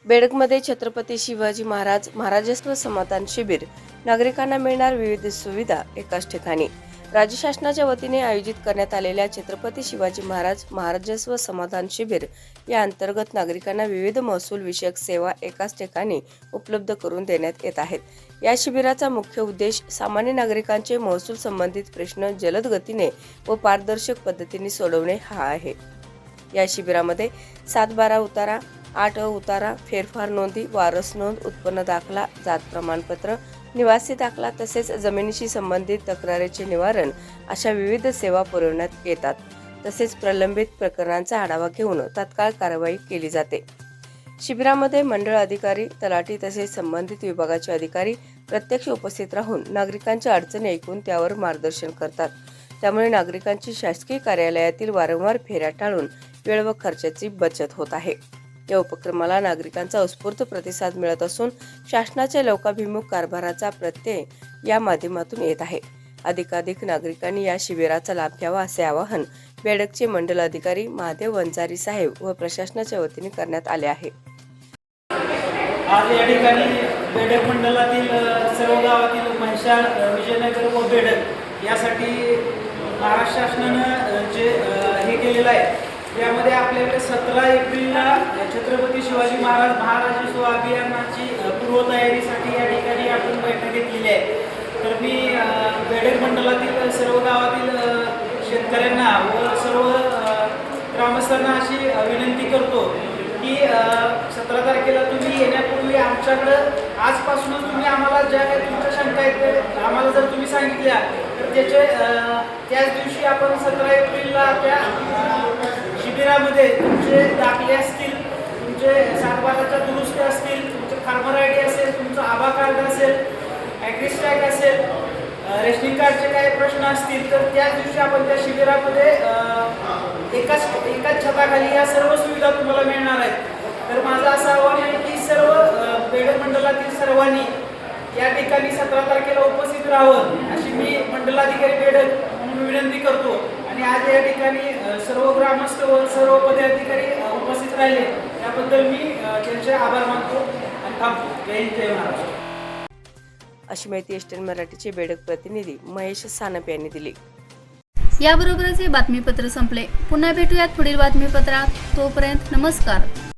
बेडगमध्ये छत्रपती शिवाजी महाराज महाराजस्व समाधान शिबिर, नागरिकांना मिळणार विविध सुविधा एकाच ठिकाणी। राज्य शासनाच्या वतीने आयोजित करण्यात आलेल्या छत्रपती शिवाजी महाराज महाराजस्व समाधान शिबिर या अंतर्गत नागरिकांना विविध महसूल विषयक सेवा एकाच ठिकाणी उपलब्ध करून देण्यात येत आहेत। या शिबिराचा मुख्य उद्देश सामान्य नागरिकांचे महसूल संबंधित प्रश्न जलद गतीने व पारदर्शक पद्धतीने सोडवणे हा आहे। या शिबिरामध्ये 7/12 उतारा, 8 उतारा, फेरफार नोंदी, वारस नोंद, उत्पन्न दाखला, जात प्रमाणपत्र, निवासी दाखला तसेच जमिनीशी संबंधित तक्रारीचे निवारण अशा विविध सेवा पुरवण्यात येतात। तसेच प्रलंबित प्रकरणांचा आढावा घेऊन तात्काळ कारवाई केली जाते। शिबिरामध्ये मंडळ अधिकारी, तलाठी तसेच संबंधित विभागाचे अधिकारी प्रत्यक्ष उपस्थित राहून नागरिकांच्या अडचणी ऐकून त्यावर मार्गदर्शन करतात। त्यामुळे नागरिकांची शासकीय कार्यालयातील वारंवार फेऱ्या टाळून वेळ व खर्चाची बचत होत आहे। या उपक्रमाला नागरिकांचा उत्स्फूर्त प्रतिसाद मिळत असून शासनाच्या लोकाभिमुख कारभाराचा प्रत्यय या माध्यमातून येत आहे। अधिकाधिक नागरिकांनी या शिबिराचा लाभ घ्यावा असे आवाहन बेडगचे मंडल अधिकारी महादेव वंजारी साहेब व प्रशासनाच्या वतीने करण्यात आले आहे। आज या ठिकाणी बेडग मंडलातील सर्व गावातील म्हैसाळ, विजयनगर व बेडग यासाठी महाराष्ट्र शासनानं जे हे केलेलं आहे त्यामध्ये आपल्याकडे 17 एप्रिलला छत्रपती शिवाजी महाराज महाराजस्व अभियानाची पूर्वतयारीसाठी या ठिकाणी आपण बैठक घेतलेली आहे। तर मी बेडग मंडलातील सर्व गावातील शेतकऱ्यांना व सर्व ग्रामस्थांना अशी विनंती करतो की 17 तारखेला तुम्ही येण्यापूर्वी आमच्याकडं आजपासूनच तुम्ही आम्हाला ज्या काही तुमच्या शंका आहेत आम्हाला जर तुम्ही सांगितल्या तर त्याच दिवशी आपण 17 एप्रिलला त्या शिबिरामध्ये तुमचे दाखले असतील, तुमचे 7/12च्या दुरुस्ती असतील, तुमचे फार्मर आयडी असेल, तुमचं आभा कार्ड असेल, ॲग्री टॅग असेल, रेशनिंग कार्डचे काही प्रश्न असतील तर त्याच दिवशी आपण त्या शिबिरामध्ये एकाच छताखाली या सर्व सुविधा तुम्हाला मिळणार आहेत। तर माझं असं आव्हान आहे की सर्व बेडग मंडलातील सर्वांनी या ठिकाणी 17 तारखेला उपस्थित राहावं अशी मी मंडलाधिकारी बेडग म्हणून विनंती करतो। आणि आज या ठिकाणी सर्व ग्रामस्थ व सर्व पदाधिकारी उपस्थित राहिले त्याबद्दल मी त्यांचे आभार मानतो आणि थांबतो। जय हिंद, जय महाराष्ट्र। अशी माहिती एसटीएन मराठीचे बेडग प्रतिनिधी महेश सानप यांनी दिली। याबरोबरच हे बातमीपत्र संपले। पुन्हा भेटूयात पुढील बातमीपत्रात। तोपर्यंत नमस्कार।